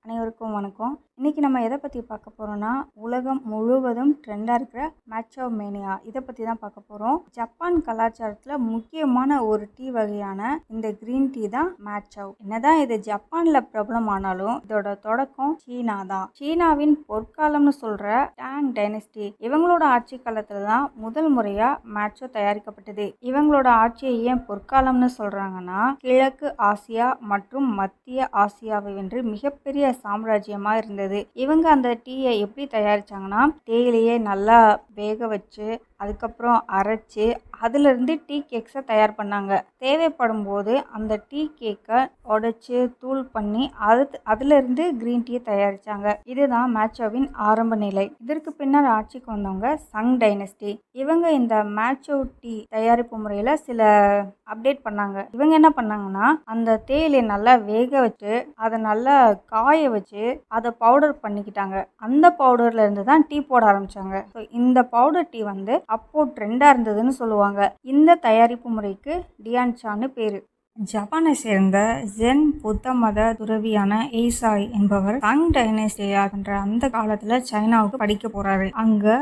அனைவருக்கும் வணக்கம். இன்றைக்கி நம்ம எதை பற்றி பார்க்க போகிறோன்னா, உலகம் முழுவதும் ட்ரெண்டாக இருக்கிற மேட்சோ மேனியா இதை பற்றி தான் பார்க்க போகிறோம். ஜப்பான் கலாச்சாரத்தில் முக்கியமான ஒரு டீ வகையான இந்த க்ரீன் டீ தான் மேட்சோ. என்னதான் இது ஜப்பானில் பிரபலமானாலும் இதோட தொடக்கம் சீனா தான். சீனாவின் பொற்காலம்னு சொல்கிற டாங் டைனஸ்டி இவங்களோட ஆட்சி காலத்தில் தான் முதல் முறையாக மேட்சோ தயாரிக்கப்பட்டது. இவங்களோட ஆட்சியை ஏன் பொற்காலம்னு சொல்கிறாங்கன்னா, கிழக்கு ஆசியா மற்றும் மத்திய ஆசியாவை வென்று மிகப்பெரிய சாம்ராஜ்யமாக இருந்தது. இவங்க அந்த டீயை எப்படி தயாரிச்சாங்கன்னா, தேயிலையை நல்லா வேக வச்சு அதுக்கப்புறம் அரைச்சி அதிலிருந்து டீ கேக்ஸை தயார் பண்ணாங்க. தேவைப்படும் போது அந்த டீ கேக்கை உடைச்சி தூள் பண்ணி அதிலிருந்து க்ரீன் டீ தயாரித்தாங்க. இதுதான் மேட்சோவின் ஆரம்ப நிலை. இதற்கு பின்னர் ஆட்சிக்கு வந்தவங்க சங் டைனஸ்டி. இவங்க இந்த மேட்சோ டீ தயாரிப்பு முறையில் சில அப்டேட் பண்ணாங்க. இவங்க என்ன பண்ணாங்கன்னா, அந்த தேயிலையை நல்லா வேக வச்சு அதை நல்லா காய வச்சு அதை பவுடர் பண்ணிக்கிட்டாங்க. அந்த பவுடர்ல இருந்து தான் டீ போட ஆரம்பிச்சாங்க. ஸோ இந்த பவுடர் டீ வந்து அப்போ ட்ரெண்டாக இருந்ததுன்னு சொல்லுவாங்க. இந்த தயாரிப்பு முறைக்கு டியான்சான்னு பேரு. ஜப்பானை சேர்ந்த ஜென் புத்த மத துறவியான எய்சாய் என்பவர் சங் டைனஸ்டியா என்ற அந்த காலத்துல சைனாவுக்கு படிக்க போறாரு. அங்க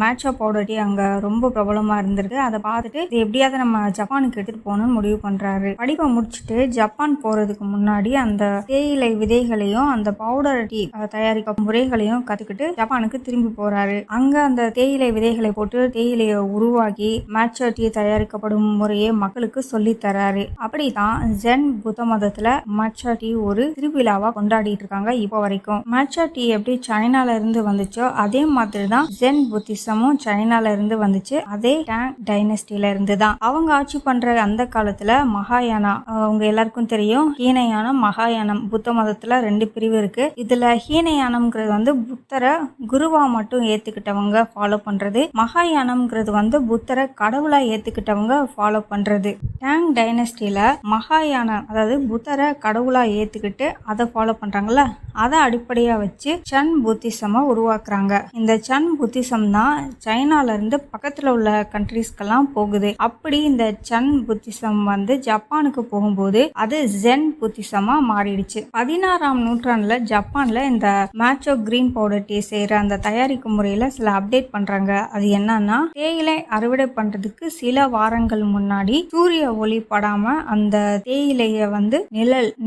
மேட்சோ பவுடர் டீ அங்க ரொம்ப பிரபலமா இருந்திருக்கு. அதை பார்த்துட்டு இது எப்படியாவது நம்ம ஜப்பானுக்கு எடுத்துட்டு போகணும்னு முடிவு பண்றாரு. படிப்பை முடிச்சுட்டு ஜப்பான் போறதுக்கு முன்னாடி அந்த தேயிலை விதைகளையும் அந்த பவுடர் டீ தயாரிக்க முறைகளையும் கத்துக்கிட்டு ஜப்பானுக்கு திரும்பி போறாரு. அங்க அந்த தேயிலை விதைகளை போட்டு தேயிலையை உருவாக்கி மேட்சோ டீ தயாரிக்கப்படும் முறையை மக்களுக்கு சொல்லி தராரு. அப்படிதான் ஜென் புத்த மதத்துல மேட்சோ டீ ஒரு திருவிழாவா கொண்டாடிட்டு இருக்காங்க இப்போ வரைக்கும். மேட்சோ டீ எப்படி சைனால இருந்து வந்துச்சோ அதே மாதிரி தான் ஜென் புத்திசமும் சைனால இருந்து வந்துச்சு. அதே டாங் டைனஸ்டில இருந்து தான். அவங்க ஆட்சி பண்ற அந்த காலத்துல மகாயானா, உங்க எல்லாருக்கும் தெரியும், ஹீனயானம் மகாயானம், புத்த மதத்துல 2 பிரிவு இருக்கு. இதுல ஹீனயானம்ங்கிறது வந்து புத்தரை குருவா மட்டும் ஏத்துக்கிட்டவங்க ஃபாலோ பண்றது, மகாயானம்ங்கிறது வந்து புத்தரை கடவுளா ஏத்துக்கிட்டவங்க ஃபாலோ பண்றது. டாங் டைனஸ்டில மகாயானம், அதாவது புத்தரை கடவுளா ஏத்துக்கிட்டு அதை ஃபாலோ பண்றாங்கல்ல, அதை அடிப்படையா வச்சு சன் புத்திசமை உருவாக்குறாங்க. இந்த சன் புத்திசம் தான் சைனால இருந்து பக்கத்துல உள்ள கண்ட்ரீஸ்க்கெல்லாம் போகுது. அப்படி இந்த சன் புத்திசம் வந்து ஜப்பானுக்கு போகும்போது அது ஜென் புத்திசமா மாறிடுச்சு. 16ஆம் நூற்றாண்டுல ஜப்பான்ல இந்த மேட்சோ கிரீன் பவுடர் டீ செய்யற அந்த தயாரிக்கும் முறையில சில அப்டேட் பண்றாங்க. அது என்னன்னா, தேயிலை அறுவடை பண்றதுக்கு சில வாரங்கள் முன்னாடி சூரிய ஒளி படாம அந்த தேயிலைய வந்து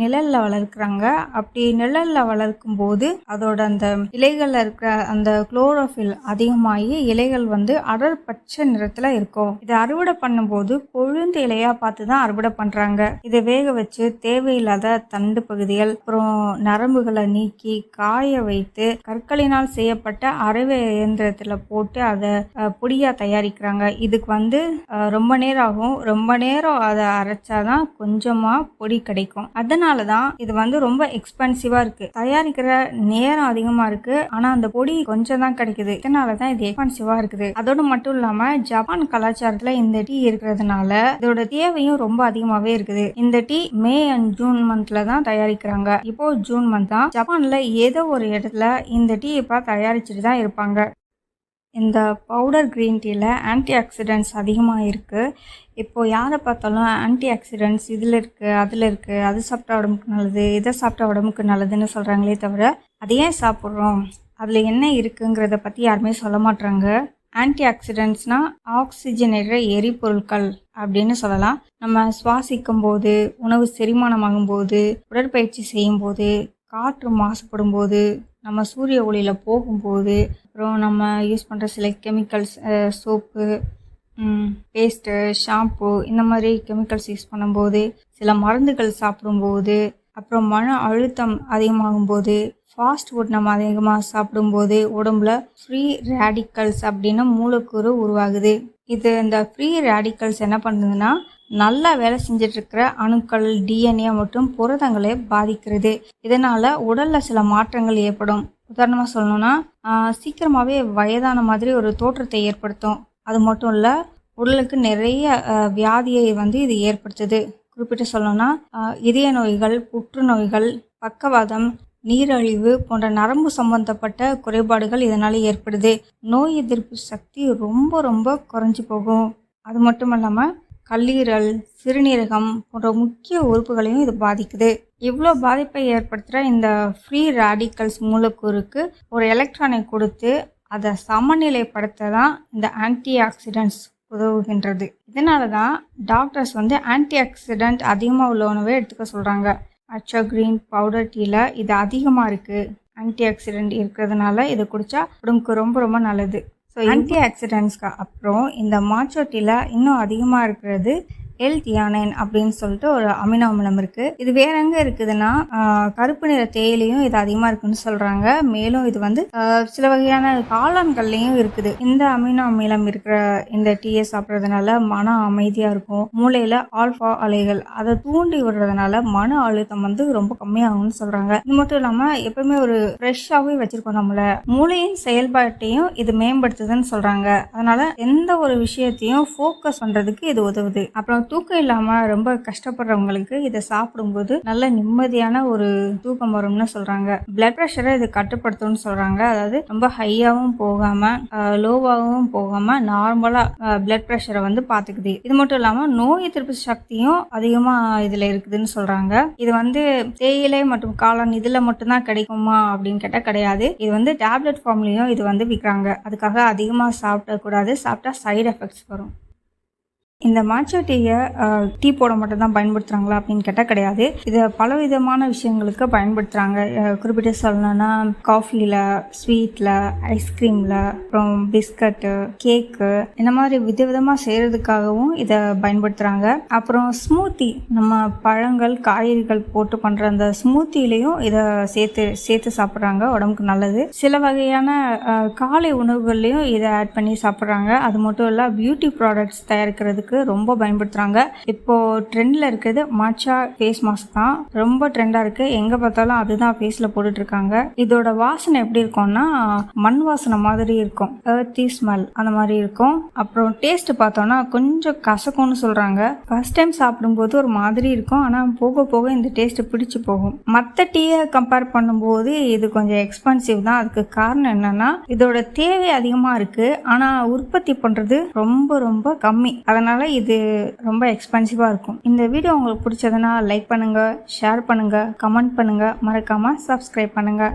நிழல்ல வளர்க்குறாங்க. அப்படி நிழல்ல வளர்க்கும் போது அதோட அந்த இலைகள்ல இருக்கிற அந்த குளோரோஃபில் அதிகமாகி இலைகள் வந்து அடர் பச்சை நிறத்துல இருக்கும். இதை அறுவடை பண்ணும்போது கொழுந்து இலையா பார்த்து தான் அறுவடை பண்றாங்க. இதை வேக வச்சு தேவையில்லாத தண்டு பகுதிகள் அப்புறம் நரம்புகளை நீக்கி காய வைத்து கற்களினால் செய்யப்பட்ட அரைவை இயந்திரத்துல போட்டு அதை பொடியா தயாரிக்கிறாங்க. இதுக்கு வந்து ரொம்ப நேரம் ஆகும். ரொம்ப நேரம் அதை அரைச்சாதான் கொஞ்சமா பொடி கிடைக்கும். அதனாலதான் இது வந்து ரொம்ப எக்ஸ்பென்சிவா இருக்கு. தயாரிக்கிற நேரம் அதிகமா இருக்கு, ஆனா அந்த பொடி கொஞ்சம் தான் கிடைக்குது. இதனாலதான் இது எக்ஸ்பென்சிவா இருக்குது. அதோடு மட்டும் இல்லாம ஜப்பான் கலாச்சாரத்துல இந்த டீ இருக்கிறதுனால இதோட தேவையும் ரொம்ப அதிகமாவே இருக்குது. இந்த டீ மே அண்ட் ஜூன் மந்த்ல தான் தயாரிக்கிறாங்க. இப்போ ஜூன் மந்த் தான். ஜப்பான்ல ஏதோ ஒரு இடத்துல இந்த டீ இப்ப தயாரிச்சுட்டு தான் இருப்பாங்க. இந்த பவுடர் க்ரீன் டீயில் ஆன்டி ஆக்சிடென்ட்ஸ் அதிகமாக இருக்குது. இப்போது யாரை பார்த்தாலும் ஆன்டி ஆக்சிடென்ட்ஸ் இதில் இருக்குது, அதில் இருக்குது, அது சாப்பிட்டா உடம்புக்கு நல்லது, இதை சாப்பிட்டா உடம்புக்கு நல்லதுன்னு சொல்கிறாங்களே தவிர அது ஏன் சாப்பிட்றோம், அதில் என்ன இருக்குங்கிறத பற்றி யாருமே சொல்ல மாட்டாங்க. ஆன்டி ஆக்சிடென்ட்ஸ்னால் ஆக்சிஜனேற்ற எரிபொருட்கள் அப்படின்னு சொல்லலாம். நம்ம சுவாசிக்கும் போது, உணவு செரிமானமாகும் போது, உடற்பயிற்சி செய்யும் போது, காற்று மாசுபடும் போது, நம்ம சூரிய ஒளியில் போகும்போது, அப்புறம் நம்ம யூஸ் பண்ணுற சில கெமிக்கல்ஸ், சோப்பு, பேஸ்ட்டு, ஷாம்பு, இந்த மாதிரி கெமிக்கல்ஸ் யூஸ் பண்ணும்போது, சில மருந்துகள் சாப்பிடும்போது, அப்புறம் மன அழுத்தம் அதிகமாகும் போது, ஃபாஸ்ட் ஃபுட் நம்ம அதிகமாக சாப்பிடும்போது உடம்புல ஃப்ரீ ரேடிக்கல்ஸ் அப்படின்னு மூலக்கூறு உருவாகுது. இந்த ஃப்ரீ ரேடிக்கல்ஸ் என்ன பண்ணுதுன்னா, நல்லா வேலை செஞ்சுட்டு இருக்கிற அணுக்கள், டிஎன்ஏ மற்றும் புரதங்களை பாதிக்கிறது. இதனால உடல்ல சில மாற்றங்கள் ஏற்படும். உதாரணமாக சொல்லணும்னா, சீக்கிரமாகவே வயதான மாதிரி ஒரு தோற்றத்தை ஏற்படுத்தும். அது மட்டும் இல்லை, உடலுக்கு நிறைய வியாதியை வந்து இது ஏற்படுத்துது. குறிப்பிட்டு சொல்லணும்னா, இதய நோய்கள், புற்றுநோய்கள், பக்கவாதம், நீரழிவு போன்ற நரம்பு சம்பந்தப்பட்ட குறைபாடுகள் இதனால ஏற்படுது. நோய் எதிர்ப்பு சக்தி ரொம்ப ரொம்ப குறைஞ்சி போகும். அது மட்டும் இல்லாமல் கல்லீரல், சிறுநீரகம் போன்ற முக்கிய உறுப்புகளையும் இது பாதிக்குது. இவ்வளோ பாதிப்பை ஏற்படுத்துகிற இந்த ஃப்ரீ ரேடிக்கல்ஸ் மூலக்கூறுக்கு ஒரு எலக்ட்ரானை கொடுத்து அதை சமநிலைப்படுத்த தான் இந்த ஆன்டி ஆக்சிடென்ட்ஸ் உதவுகின்றது. இதனால தான் டாக்டர்ஸ் ஆன்டி ஆக்சிடென்ட் அதிகமாக உள்ள உணவை எடுத்துக்க சொல்கிறாங்க. அச்சா கிரீன் பவுடர் டீயில் இது அதிகமாக இருக்குது. ஆன்டி ஆக்சிடென்ட் இருக்கிறதுனால இதை குடித்தா உடம்புக்கு ரொம்ப ரொம்ப நல்லது. ஸோ ஆன்டி ஆக்சிடென்ட்ஸ்க்கு அப்புறம் இந்த மாச்சோ டீயில் இன்னும் அதிகமாக இருக்கிறது L-தியானைன் அப்படின்னு சொல்லிட்டு ஒரு அமினோ அமிலம் இருக்குது. இது வேற எங்கே இருக்குதுன்னா கருப்பு நிற தேயிலையும் இது அதிகமாக இருக்குன்னு சொல்கிறாங்க. மேலும் இது சில வகையான காளான்கள்லையும் இருக்குது. இந்த அமினோ அமிலம் இருக்கிற இந்த டீயை சாப்பிட்றதுனால மன அமைதியாக இருக்கும். மூளையில் ஆல்ஃபா அலைகள் அதை தூண்டி விடுறதுனால மன அழுத்தம் ரொம்ப கம்மியாகும்னு சொல்கிறாங்க. இது மட்டும் இல்லாமல் எப்பவுமே ஒரு ஃப்ரெஷ்ஷாகவே வச்சுருக்கோம். நம்மளை மூளையின் செயல்பாட்டையும் இது மேம்படுத்துதுன்னு சொல்கிறாங்க. அதனால் எந்த ஒரு விஷயத்தையும் ஃபோக்கஸ் பண்ணுறதுக்கு இது உதவுது. அப்புறம் தூக்கம் இல்லாமல் ரொம்ப கஷ்டப்படுறவங்களுக்கு இதை சாப்பிடும்போது நல்ல நிம்மதியான ஒரு தூக்கம் வரும்னு சொல்கிறாங்க. பிளட் ப்ரெஷரை இது கட்டுப்படுத்தும்னு சொல்கிறாங்க. அதாவது ரொம்ப ஹையாகவும் போகாமல் லோவாகவும் போகாமல் நார்மலாக பிளட் ப்ரெஷரை பார்த்துக்குது. இது மட்டும் இல்லாமல் நோய் எதிர்ப்பு சக்தியும் அதிகமாக இதில் இருக்குதுன்னு சொல்கிறாங்க. இது தேயிலை மற்றும் காளான் இதில் மட்டும்தான் கிடைக்குமா அப்படின்னு கேட்டால் கிடையாது. இது டேப்லெட் ஃபார்ம்லேயும் இது விற்கிறாங்க. அதுக்காக அதிகமாக சாப்பிடக்கூடாது. சாப்பிட்டா சைடு எஃபெக்ட்ஸ் வரும். இந்த மாச்சோ டீயை டீ போட மட்டும் தான் பயன்படுத்துகிறாங்களா அப்படின்னு கேட்டால் கிடையாது. இதை பலவிதமான விஷயங்களுக்கு பயன்படுத்துகிறாங்க. குறிப்பிட்டு சொல்லணும்னா காஃபியில், ஸ்வீட்டில், ஐஸ்கிரீமில், அப்புறம் பிஸ்கட்டு, கேக்கு இந்த மாதிரி விதவிதமாக செய்கிறதுக்காகவும் இதை பயன்படுத்துகிறாங்க. அப்புறம் ஸ்மூத்தி, நம்ம பழங்கள் காய்கறிகள் போட்டு பண்ணுற அந்த ஸ்மூத்திலையும் இதை சேர்த்து சாப்பிட்றாங்க. உடம்புக்கு நல்லது. சில வகையான காலை உணவுகள்லையும் இதை ஆட் பண்ணி சாப்பிட்றாங்க. அது மட்டும் இல்லை பியூட்டி ப்ராடக்ட்ஸ் தயாரிக்கிறதுக்கு ரொம்ப பயன்படுத்துறாங்க. இப்போ ட்ரெண்ட்ல இருக்கிறது மாச்சா ஃபேஸ் மாஸ்க் தான். ரொம்ப ட்ரெண்டா இருக்கு. எங்க பார்த்தாலும் அதுதான் ஃபேஸ்ல போட்டுட்டு இருக்காங்க. இதோட வாசனை எப்படி இருக்கும்னா மண் வாசனை மாதிரி இருக்கும். எர்த்தி ஸ்மெல் அந்த மாதிரி இருக்கும். அப்புறம் டேஸ்ட் பார்த்தோம்னா கொஞ்சம் கசக்கும்னு சொல்றாங்க. ஃபர்ஸ்ட் டைம் சாப்பிடும்போது ஒரு மாதிரி இருக்கும். ஆனா போக போக இந்த டேஸ்ட் பிடிச்சு போகும். மற்ற டீயை கம்பேர் பண்ணும்போது இது கொஞ்சம் எக்ஸ்பென்சிவ் தான். அதுக்கு காரணம் என்னன்னா இதோட தேவை அதிகமா இருக்கு. ஆனா உற்பத்தி பண்றது ரொம்ப ரொம்ப கம்மி. அதனால இது ரொம்ப எக்ஸ்பென்சிவாக இருக்கும். இந்த வீடியோ உங்களுக்கு பிடிச்சதுன்னா லைக் பண்ணுங்கள், ஷேர் பண்ணுங்கள், கமெண்ட் பண்ணுங்கள், மறக்காமல் சப்ஸ்கிரைப் பண்ணுங்கள்.